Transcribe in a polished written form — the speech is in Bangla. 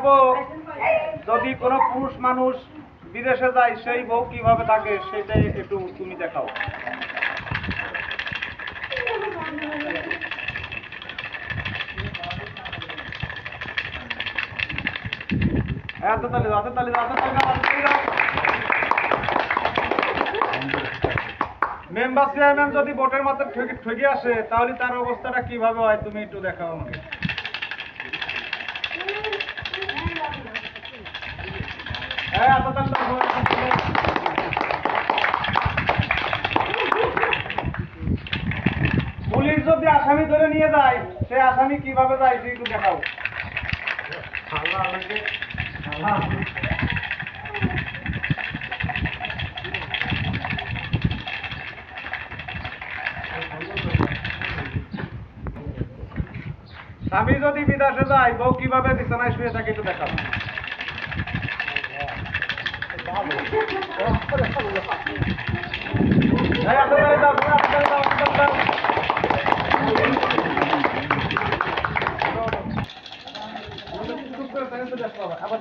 দেখাবো যদি কোনো পুরুষ মানুষ বিদেশে যায় সেই বউ কিভাবে থাকে সেটাই একটু তুমি দেখাও। মেম্বার চেয়ারম্যান যদি ভোটের মাধ্যমে ঠকে আসে তাহলে তার অবস্থাটা কিভাবে হয় তুমি একটু দেখাও আমাকে। পুলিশ যদি আসামি ধরে নিয়ে যায় সে আসামি কিভাবে যায় একটু দেখাও। স্বামী যদি বিদেশে যায় বউ কিভাবে বিছানায় শুয়ে থাকে একটু দেখাও। আবার